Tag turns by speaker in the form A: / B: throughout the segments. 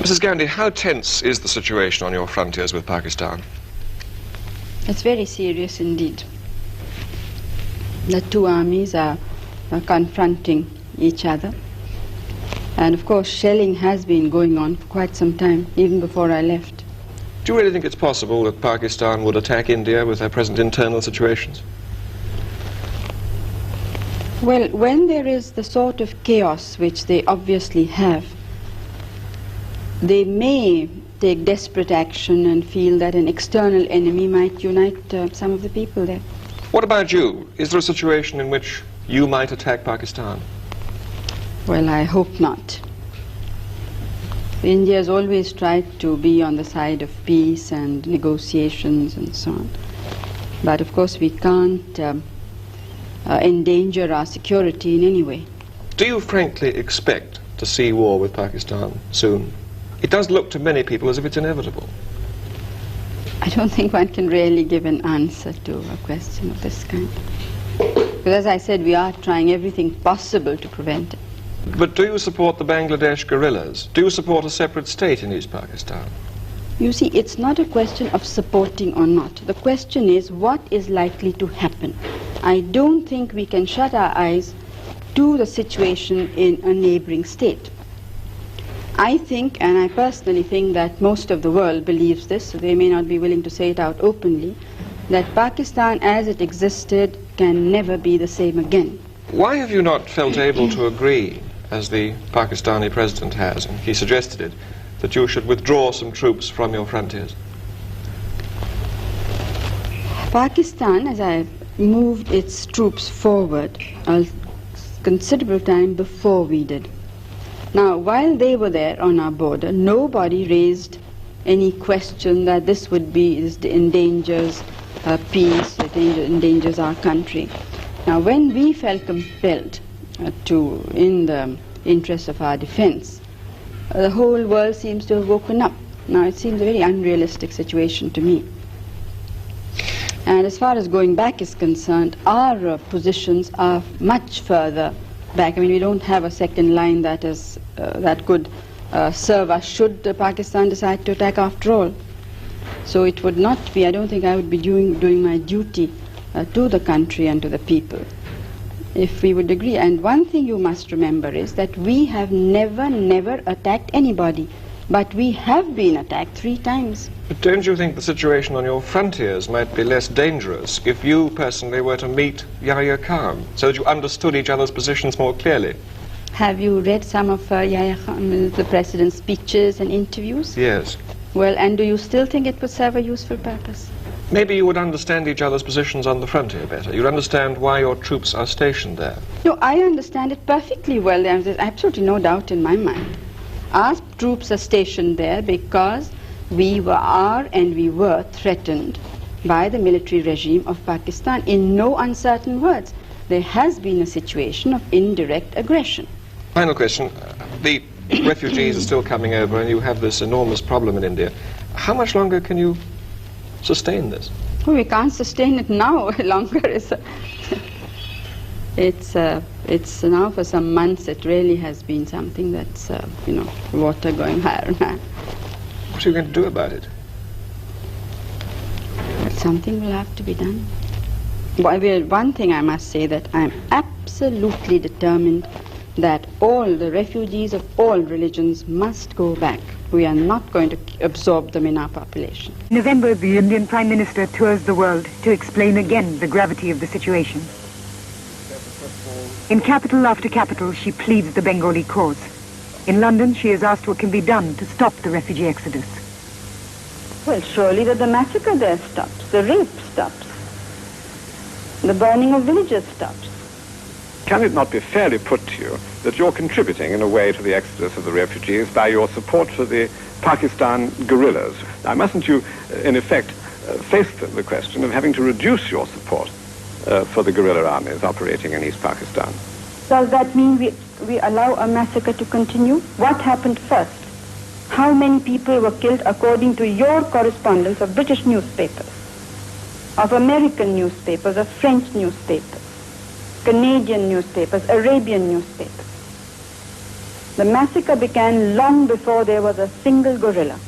A: Mrs. Gandhi, how tense is the situation on your frontiers with Pakistan?
B: It's very serious indeed. The two armies are confronting each other. And of course, shelling has been going on for quite some time, even before I left.
A: Do you really think it's possible that Pakistan would attack India with their present internal situations?
B: Well, when there is the sort of chaos which they obviously have, they may take desperate action and feel that an external enemy might unite some of the people there.
A: What about you? Is there a situation in which you might attack Pakistan?
B: Well, I hope not. India has always tried to be on the side of peace and negotiations and so on. But of course we can't endanger our security in any way.
A: Do you frankly expect to see war with Pakistan soon? It does look to many people as if it's inevitable.
B: I don't think one can really give an answer to a question of this kind. Because as I said, we are trying everything possible to prevent it.
A: But do you support the Bangladesh guerrillas? Do you support a separate state in East Pakistan?
B: You see, it's not a question of supporting or not. The question is what is likely to happen. I don't think we can shut our eyes to the situation in a neighboring state. I think, and I personally think that most of the world believes this, so they may not be willing to say it out openly, that Pakistan as it existed can never be the same again.
A: Why have you not felt able to agree, as the Pakistani president has, and he suggested it, that you should withdraw some troops from your frontiers?
B: Pakistan, as I moved its troops forward a considerable time before we did. Now, while they were there on our border, nobody raised any question that this endangers peace, it endangers our country. Now, when we felt compelled in the interest of our defense, the whole world seems to have woken up. Now, it seems a very unrealistic situation to me. And as far as going back is concerned, our positions are much further back. I mean, we don't have a second line that could serve us should Pakistan decide to attack after all. So it would not be, I don't think I would be doing my duty to the country and to the people if we would agree. And one thing you must remember is that we have never attacked anybody, but we have been attacked 3 times.
A: But don't you think the situation on your frontiers might be less dangerous if you personally were to meet Yahya Khan, so that you understood each other's positions more clearly?
B: Have you read some of Yahya Khan, the president's speeches and interviews?
A: Yes.
B: Well, and do you still think it would serve a useful purpose?
A: Maybe you would understand each other's positions on the frontier better. You'd understand why your troops are stationed there.
B: No, I understand it perfectly well. There's absolutely no doubt in my mind. Our troops are stationed there because we were threatened by the military regime of Pakistan. In no uncertain words, there has been a situation of indirect aggression.
A: Final question. The refugees are still coming over and you have this enormous problem in India. How much longer can you sustain this?
B: Oh, we can't sustain it now longer. It's now for some months it really has been something that's, water going higher and higher.
A: What are you going to do about it?
B: Well, something will have to be done. One thing I must say, that I'm absolutely determined that all the refugees of all religions must go back. We are not going to absorb them in our population.
C: In November, the Indian Prime Minister tours the world to explain again the gravity of the situation. In capital after capital, she pleads the Bengali cause. In London, she is asked what can be done to stop the refugee exodus.
B: Well, surely that the massacre there stops, the rape stops, the burning of villages stops.
D: Can it not be fairly put to you that you're contributing in a way to the exodus of the refugees by your support for the Pakistan guerrillas? Now, mustn't you, in effect, face the question of having to reduce your support for the guerrilla armies operating in East Pakistan?
B: Does that mean we allow a massacre to continue? What happened first? How many people were killed according to your correspondence of British newspapers, of American newspapers, of French newspapers, Canadian newspapers, Arabian newspapers? The massacre began long before there was a single guerrilla.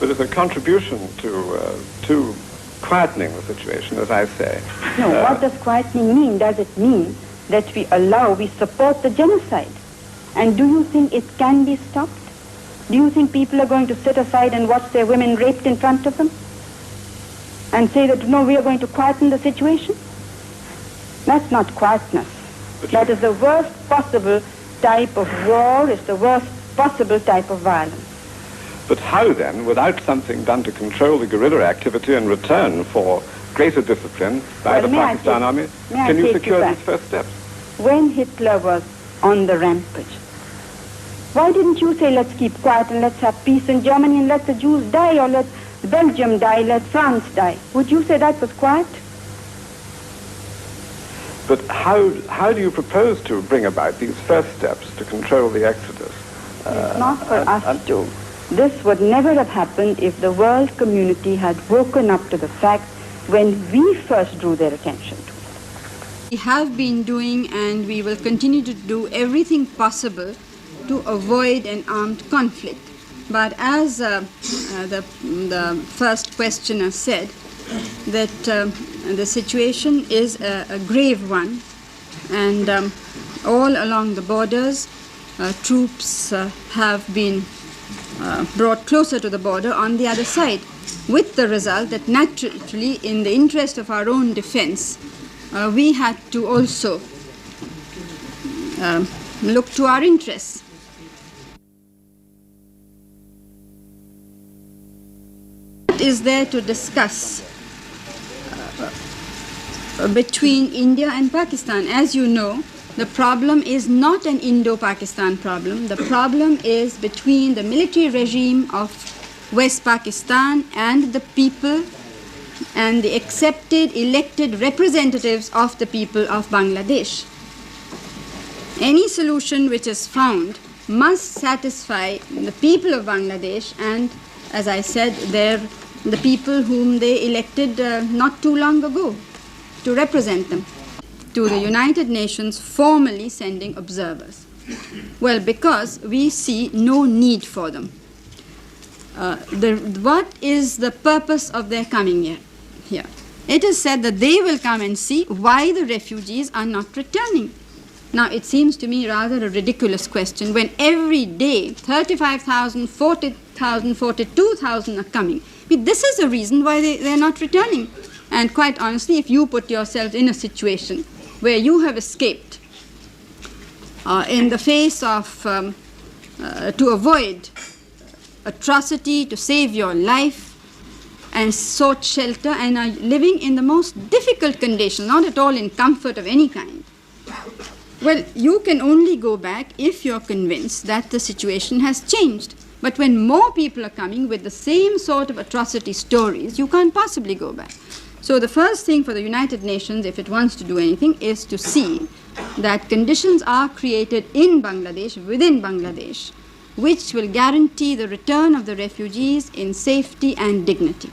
D: But it's a contribution to quietening the situation, as I say.
B: No, what does quietening mean? Does it mean that we support the genocide? And do you think it can be stopped? Do you think people are going to sit aside and watch their women raped in front of them? And say that, no, we are going to quieten the situation? That's not quietness. That is the worst possible type of war, it's the worst possible type of violence.
D: But how then, without something done to control the guerrilla activity in return for greater discipline by the Pakistan army, can you secure these first steps?
B: When Hitler was on the rampage, why didn't you say, let's keep quiet and let's have peace in Germany and let the Jews die, or let Belgium die, let France die? Would you say that was quiet?
D: But how do you propose to bring about these first steps to control the exodus?
B: It's not for us to. This would never have happened if the world community had woken up to the fact when we first drew their attention to it. We have been doing and we will continue to do everything possible to avoid an armed conflict. But as the first questioner said, that the situation is a grave one, and all along the borders, troops have been brought closer to the border on the other side, with the result that naturally, in the interest of our own defense, we had to also look to our interests. What is there to discuss between India and Pakistan? As you know, the problem is not an Indo-Pakistan problem. The problem is between the military regime of West Pakistan and the people and the accepted, elected representatives of the people of Bangladesh. Any solution which is found must satisfy the people of Bangladesh and, as I said, the people whom they elected not too long ago to represent them, to the United Nations formally sending observers. Well, because we see no need for them. What is the purpose of their coming here? It is said that they will come and see why the refugees are not returning. Now, it seems to me rather a ridiculous question when every day 35,000, 40,000, 42,000 are coming. This is the reason why they're not returning. And quite honestly, if you put yourself in a situation where you have escaped in the face of, to avoid atrocity, to save your life, and sought shelter, and are living in the most difficult conditions, not at all in comfort of any kind, well, you can only go back if you're convinced that the situation has changed. But when more people are coming with the same sort of atrocity stories, you can't possibly go back. So the first thing for the United Nations, if it wants to do anything, is to see that conditions are created in Bangladesh, within Bangladesh, which will guarantee the return of the refugees in safety and dignity.